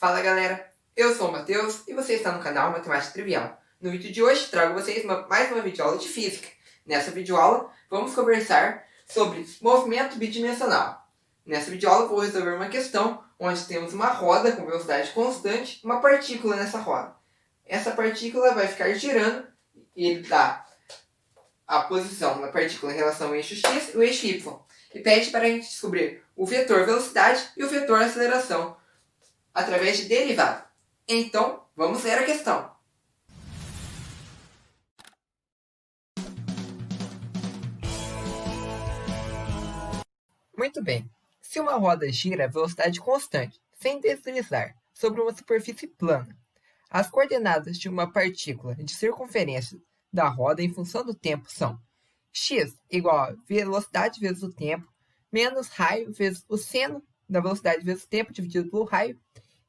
Fala galera, eu sou o Matheus e você está no canal Matemática Trivial. No vídeo de hoje trago a vocês mais uma videoaula de Física. Nessa videoaula vamos conversar sobre movimento bidimensional. Nessa videoaula vou resolver uma questão onde temos uma roda com velocidade constante e uma partícula nessa roda. Essa partícula vai ficar girando e ele dá a posição da partícula em relação ao eixo x e o eixo y. E pede para a gente descobrir o vetor velocidade e o vetor aceleração através de derivada. Então, vamos ler a questão. Muito bem. Se uma roda gira a velocidade constante, sem deslizar, sobre uma superfície plana, as coordenadas de uma partícula de circunferência da roda em função do tempo são x igual a velocidade vezes o tempo, menos raio vezes o seno da velocidade vezes o tempo dividido pelo raio,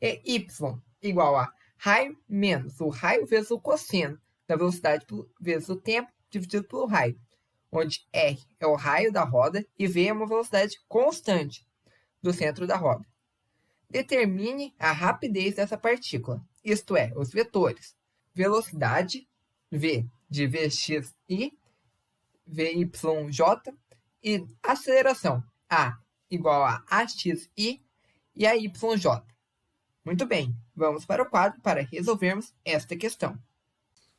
e y igual a raio menos o raio vezes o cosseno da velocidade vezes o tempo dividido pelo raio, onde r é o raio da roda e v é uma velocidade constante do centro da roda. Determine a rapidez dessa partícula, isto é, os vetores. Velocidade, v de vxi, vyj, e aceleração, a igual a axi e a yj. Muito bem, vamos para o quadro para resolvermos esta questão.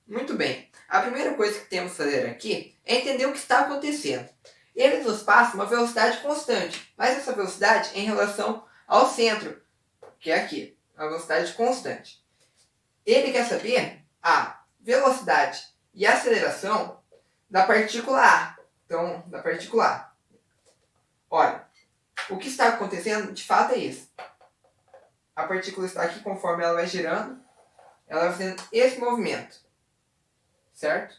Muito bem, a primeira coisa que temos que fazer aqui é entender o que está acontecendo. Ele nos passa uma velocidade constante, mas essa velocidade é em relação ao centro, que é aqui, a velocidade constante. Ele quer saber a velocidade e a aceleração da partícula A. Então, da partícula A. Olha, o que está acontecendo de fato é isso. A partícula está aqui, conforme ela vai girando, ela vai fazendo esse movimento. Certo?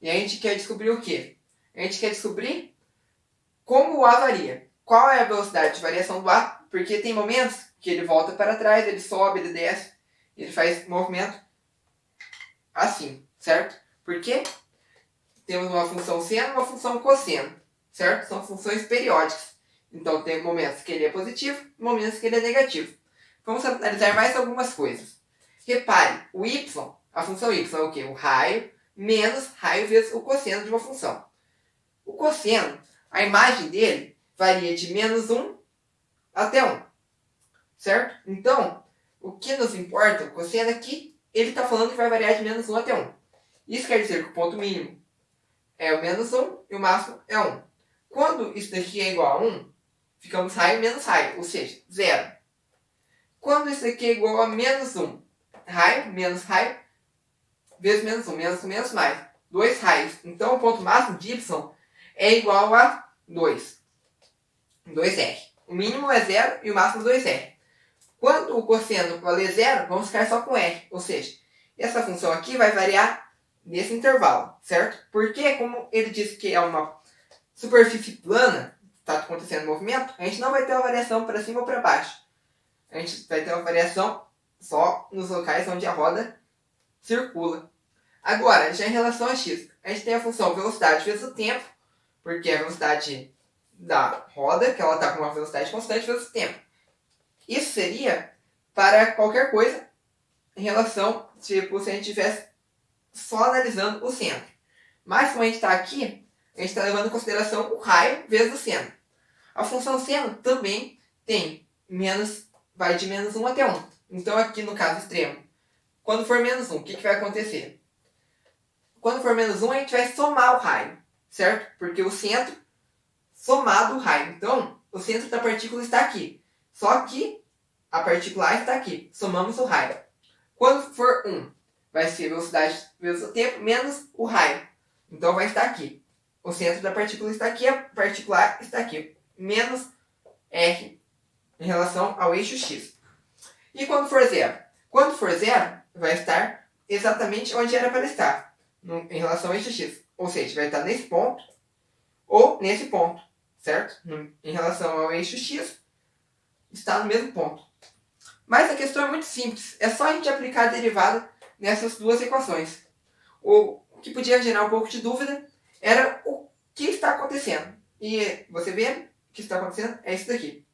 E a gente quer descobrir o quê? A gente quer descobrir como o A varia. Qual é a velocidade de variação do A? Porque tem momentos que ele volta para trás, ele sobe, ele desce, ele faz movimento assim, certo? Porque temos uma função seno e uma função cosseno, certo? São funções periódicas. Então tem momentos que ele é positivo e momentos que ele é negativo. Vamos analisar mais algumas coisas. Repare, o y, a função y é o quê? O raio menos raio vezes o cosseno de uma função. O cosseno, a imagem dele varia de menos 1 até 1. Certo? Então, o que nos importa, o cosseno aqui, ele está falando que vai variar de menos 1 até 1. Isso quer dizer que o ponto mínimo é o menos 1 e o máximo é 1. Quando isso daqui é igual a 1, ficamos raio menos raio, ou seja, 0. Quando isso aqui é igual a menos 1, raio menos raio, vezes menos 1, menos 1 menos mais, 2 raios. Então, o ponto máximo de y é igual a 2. 2r. O mínimo é 0 e o máximo 2r. Quando o cosseno valer 0, vamos ficar só com r. Ou seja, essa função aqui vai variar nesse intervalo, certo? Porque, como ele disse que é uma superfície plana, está acontecendo movimento, a gente não vai ter uma variação para cima ou para baixo. A gente vai ter uma variação só nos locais onde a roda circula. Agora, já em relação a x, a gente tem a função velocidade vezes o tempo, porque é a velocidade da roda, que ela está com uma velocidade constante, vezes o tempo. Isso seria para qualquer coisa em relação, tipo, se a gente estivesse só analisando o centro. Mas como a gente está aqui, a gente está levando em consideração o raio vezes o seno. A função seno também tem vai de menos 1 até 1. Então aqui no caso extremo, quando for menos 1, o que vai acontecer? Quando for menos 1, a gente vai somar o raio, certo? Porque o centro somado o raio. Então, o centro da partícula está aqui. Só que a partícula A está aqui. Somamos o raio. Quando for 1, vai ser velocidade vezes o tempo menos o raio. Então, vai estar aqui. O centro da partícula está aqui, a partícula A está aqui. Menos R em relação ao eixo X. E quando for 0? Quando for 0, vai estar exatamente onde era para estar, em relação ao eixo X. Ou seja, vai estar nesse ponto ou nesse ponto, certo? Em relação ao eixo X, está no mesmo ponto. Mas a questão é muito simples. É só a gente aplicar a derivada nessas duas equações. O que podia gerar um pouco de dúvida era o que está acontecendo. E você vê o que está acontecendo? É isso daqui.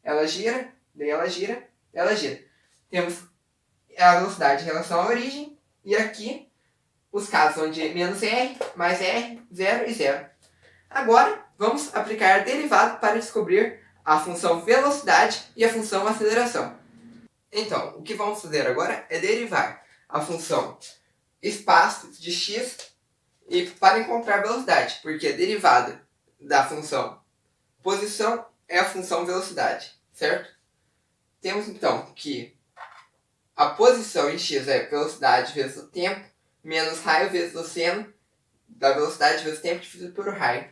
Ela gira daí ela gira, ela gira. Temos a velocidade em relação à origem, e aqui os casos onde menos r, mais r, 0 e 0. Agora, vamos aplicar a derivada para descobrir a função velocidade e a função aceleração. Então, o que vamos fazer agora é derivar a função espaço de x e para encontrar velocidade, porque a derivada da função posição é a função velocidade, certo? Temos então que a posição em x é velocidade vezes o tempo, menos raio vezes o seno da velocidade vezes o tempo dividido por raio,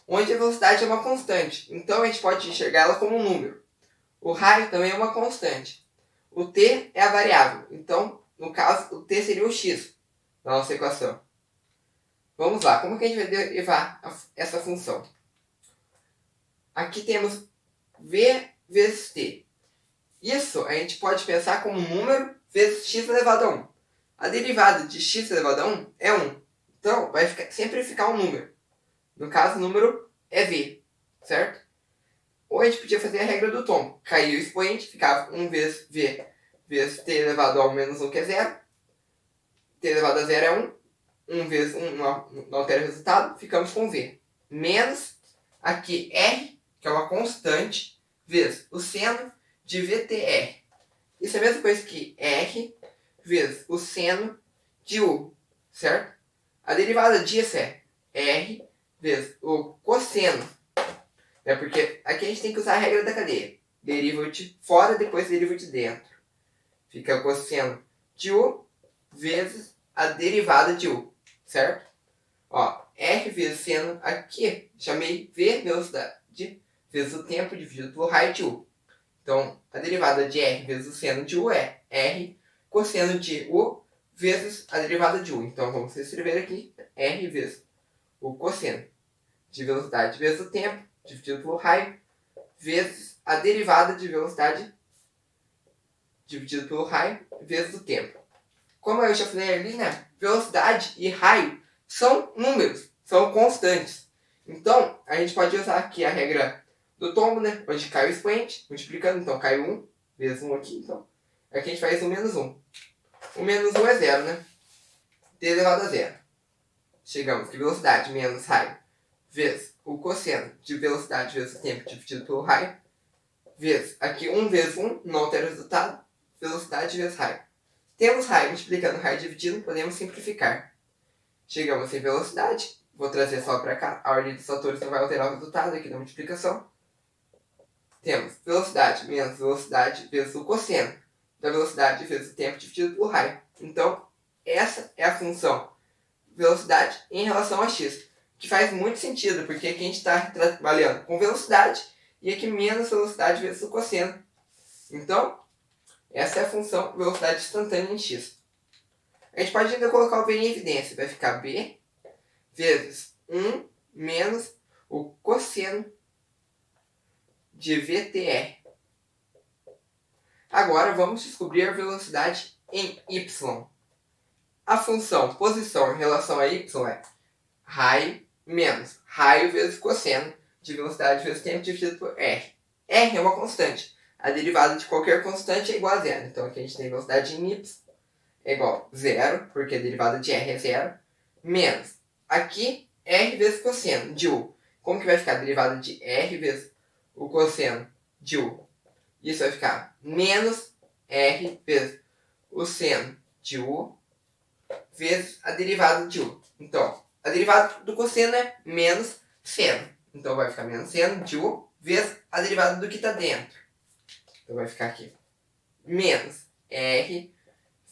onde a velocidade é uma constante, então a gente pode enxergar ela como um número. O raio também é uma constante. O t é a variável, então, no caso, o t seria o x da nossa equação. Vamos lá, como que a gente vai derivar essa função? Aqui temos v vezes t. Isso a gente pode pensar como um número vezes x elevado a 1. A derivada de x elevado a 1 é 1. Então, vai sempre ficar um número. No caso, o número é v, certo? Ou a gente podia fazer a regra do tombo. Cair o expoente, ficava 1 vezes v vezes t elevado a 1 menos 1, que é 0. T elevado a 0 é 1. 1 vezes 1 não altera o resultado, ficamos com v. Menos, aqui, r, que é uma constante, vezes o seno de VTR. Isso é a mesma coisa que r vezes o seno de u, certo? A derivada disso é r vezes o cosseno. Porque aqui a gente tem que usar a regra da cadeia. Deriva de fora, depois deriva de dentro. Fica o cosseno de u vezes a derivada de u, certo? Ó, r vezes seno aqui, chamei v velocidade vezes o tempo dividido pelo raio de u. Então, a derivada de r vezes o seno de u é r cosseno de u vezes a derivada de u. Então, vamos escrever aqui r vezes o cosseno de velocidade vezes o tempo dividido pelo raio vezes a derivada de velocidade dividido pelo raio vezes o tempo. Como eu já falei ali, né? Velocidade e raio são números, são constantes. Então, a gente pode usar aqui a regra do tombo, né? Onde cai o expoente, multiplicando, então cai 1 vezes 1 aqui, então. Aqui a gente faz o menos 1. O menos 1 é 0, né? T elevado a 0. Chegamos que velocidade menos raio vezes o cosseno de velocidade vezes o tempo dividido pelo raio, vezes aqui 1 vezes 1, não altera o resultado, velocidade vezes raio. Temos raio multiplicando raio dividindo, podemos simplificar. Chegamos em velocidade, vou trazer só para cá, a ordem dos fatores não vai alterar o resultado aqui da multiplicação. Temos velocidade menos velocidade vezes o cosseno da velocidade vezes o tempo dividido pelo raio. Então, essa é a função velocidade em relação a x, que faz muito sentido, porque aqui a gente está trabalhando com velocidade e aqui menos velocidade vezes o cosseno. Então, essa é a função velocidade instantânea em x. A gente pode ainda colocar o v em evidência. Vai ficar b vezes 1 menos o cosseno de VTR. Agora vamos descobrir a velocidade em y. A função posição em relação a y é raio menos raio vezes cosseno de velocidade vezes tempo dividido por r. R é uma constante. A derivada de qualquer constante é igual a zero. Então aqui a gente tem velocidade em y é igual a zero, porque a derivada de r é zero, menos aqui r vezes cosseno de u. Como que vai ficar a derivada de r vezes o cosseno de u? Isso vai ficar menos r vezes o seno de u vezes a derivada de u. Então, a derivada do cosseno é menos seno. Então vai ficar menos seno de u vezes a derivada do que está dentro. Então vai ficar aqui menos r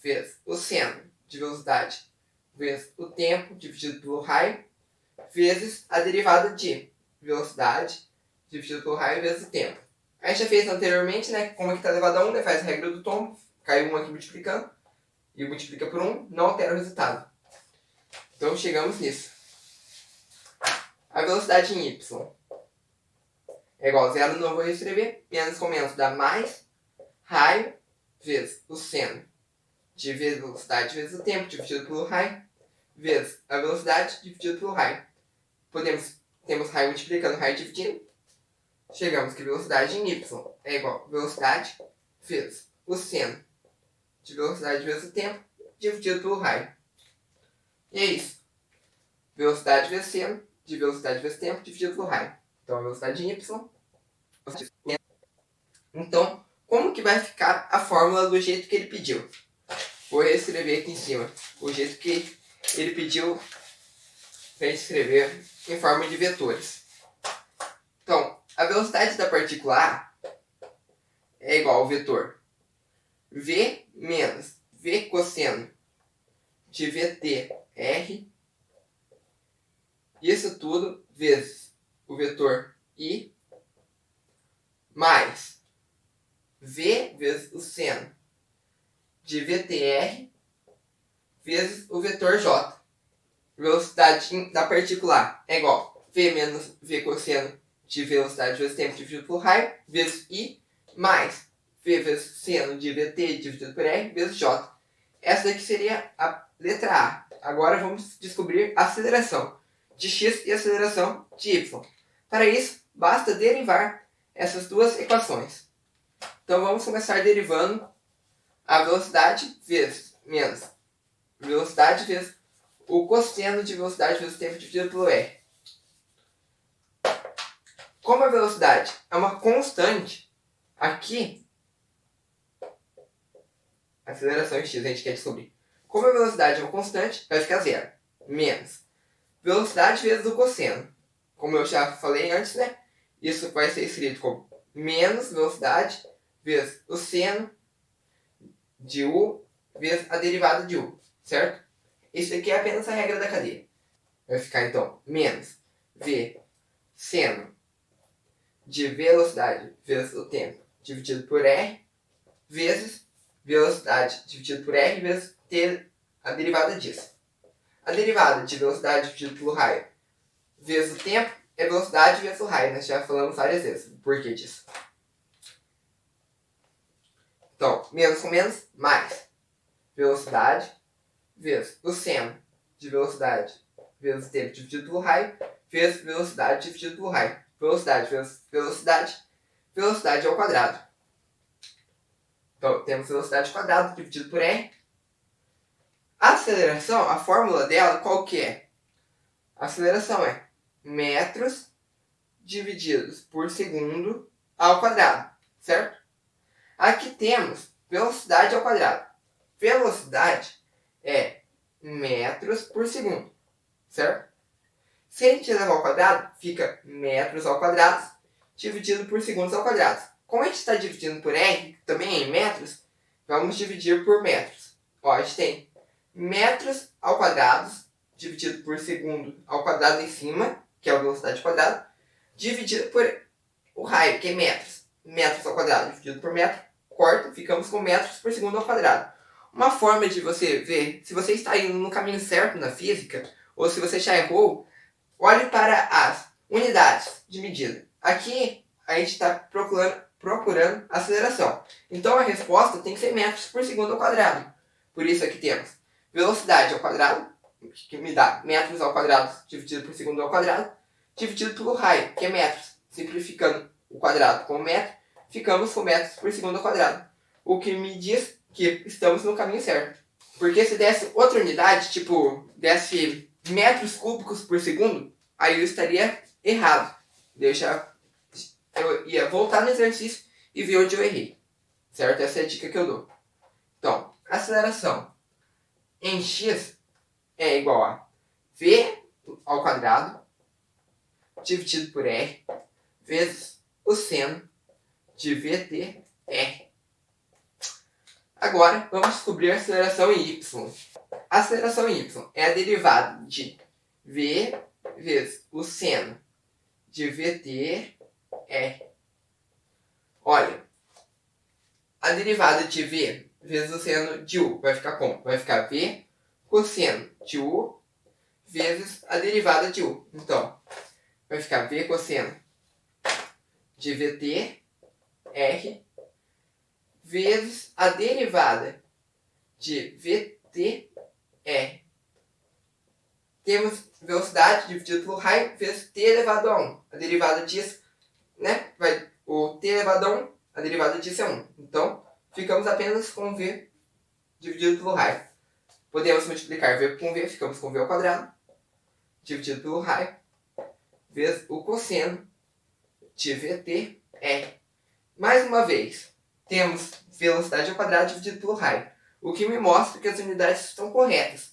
vezes o seno de velocidade vezes o tempo dividido pelo raio vezes a derivada de velocidade dividido pelo raio vezes o tempo. A gente já fez anteriormente, né? Como aqui está elevado a 1, né? Faz a regra do tombo, cai 1 aqui multiplicando e multiplica por 1, não altera o resultado. Então chegamos nisso. A velocidade em y é igual a zero, não vou escrever, menos com menos dá mais raio vezes o seno de velocidade vezes o tempo dividido pelo raio vezes a velocidade dividido pelo raio. Temos raio multiplicando raio dividindo. Chegamos que velocidade em y é igual a velocidade vezes o seno de velocidade vezes o tempo dividido pelo raio. E é isso. Velocidade vezes seno de velocidade vezes tempo dividido pelo raio. Então, a velocidade em y. Então, como que vai ficar a fórmula do jeito que ele pediu? Vou reescrever aqui em cima o jeito que ele pediu para escrever em forma de vetores. Então, a velocidade da partícula A é igual ao vetor v menos v cosseno de vt r, isso tudo vezes o vetor i, mais v vezes o seno de vtr vezes o vetor j. Velocidade da partícula A é igual a v menos v cosseno de velocidade vezes tempo dividido por raio, vezes i, mais v vezes seno de vt dividido por r, vezes j. Essa daqui seria a letra A. Agora vamos descobrir a aceleração de x e a aceleração de y. Para isso, basta derivar essas duas equações. Então vamos começar derivando a velocidade vezes menos velocidade vezes o cosseno de velocidade vezes tempo dividido pelo r. Como a velocidade é uma constante, aqui a aceleração em x a gente quer descobrir. Como a velocidade é uma constante, vai ficar zero. Menos velocidade vezes o cosseno. Como eu já falei antes, né? Isso vai ser escrito como menos velocidade vezes o seno de u vezes a derivada de u, certo? Isso aqui é apenas a regra da cadeia. Vai ficar então menos v seno de velocidade vezes o tempo dividido por r vezes velocidade dividido por r vezes t, a derivada disso. A derivada de velocidade dividido pelo raio vezes o tempo é velocidade vezes o raio. Nós já falamos várias vezes o porquê disso. Então, menos com menos, mais velocidade vezes o seno de velocidade vezes o tempo dividido pelo raio vezes velocidade dividido pelo raio. Velocidade vezes velocidade, velocidade ao quadrado. Então, temos velocidade ao quadrado dividido por r. A aceleração, a fórmula dela, qual que é? A aceleração é metros divididos por segundo ao quadrado, certo? Aqui temos velocidade ao quadrado. Velocidade é metros por segundo, certo? Se a gente levar ao quadrado, fica metros ao quadrado dividido por segundos ao quadrado. Como a gente está dividindo por r, também é em metros, vamos dividir por metros. Ó, a gente tem metros ao quadrado dividido por segundo ao quadrado em cima, que é a velocidade ao quadrado, dividido por o raio, que é metros. Metros ao quadrado dividido por metro, corta, ficamos com metros por segundo ao quadrado. Uma forma de você ver se você está indo no caminho certo na física, ou se você já errou, olhe para as unidades de medida. Aqui a gente está procurando aceleração. Então a resposta tem que ser metros por segundo ao quadrado. Por isso aqui temos velocidade ao quadrado, que me dá metros ao quadrado dividido por segundo ao quadrado, dividido pelo raio, que é metros. Simplificando o quadrado com o metro, ficamos com metros por segundo ao quadrado. O que me diz que estamos no caminho certo. Porque se desse outra unidade, tipo, desse metros cúbicos por segundo, aí eu estaria errado. Eu ia voltar no exercício e ver onde eu errei. Certo? Essa é a dica que eu dou. Então, aceleração em x é igual a v ao quadrado dividido por r vezes o seno de vt r. Agora, vamos descobrir a aceleração em y. A aceleração em y é a derivada de v vezes o seno de vt r. Olha, a derivada de v vezes o seno de u vai ficar como? Vai ficar v cosseno de u vezes a derivada de u. Então, vai ficar v cosseno de vt r vezes a derivada de vt r. Temos velocidade dividido pelo raio vezes t elevado a 1. A derivada disso, né? O t elevado a 1, a derivada disso é 1. Então, ficamos apenas com v dividido pelo raio. Podemos multiplicar v com v, ficamos com v ao quadrado, dividido pelo raio, vezes o cosseno de vt r. Mais uma vez, temos velocidade ao quadrado dividido pelo raio, o que me mostra que as unidades estão corretas.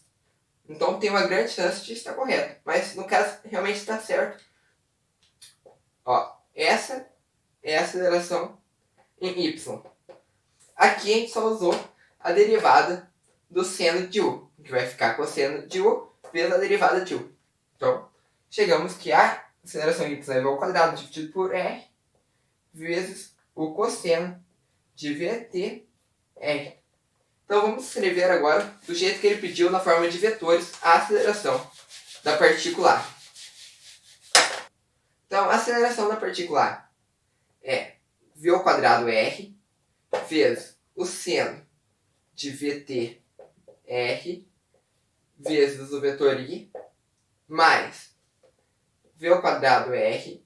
Então tem uma grande chance de estar correto, mas no caso realmente está certo. Ó, essa é a aceleração em y. Aqui a gente só usou a derivada do seno de u, que vai ficar cosseno de u vezes a derivada de u. Então, chegamos que a aceleração y é igual ao quadrado dividido por r vezes o cosseno de vt r. Então vamos escrever agora do jeito que ele pediu na forma de vetores a aceleração da partícula A. Então a aceleração da partícula A é v ao quadrado r vezes o seno de vt r vezes o vetor i mais v ao quadrado r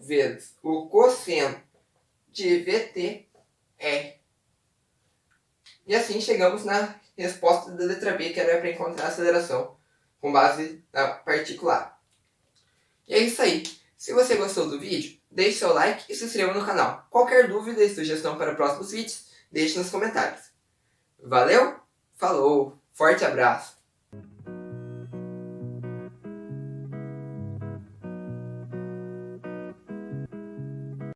vezes o cosseno de vt r. E assim chegamos na resposta da letra B, que era para encontrar a aceleração com base na partícula A. E é isso aí. Se você gostou do vídeo, deixe seu like e se inscreva no canal. Qualquer dúvida e sugestão para próximos vídeos, deixe nos comentários. Valeu, falou, forte abraço!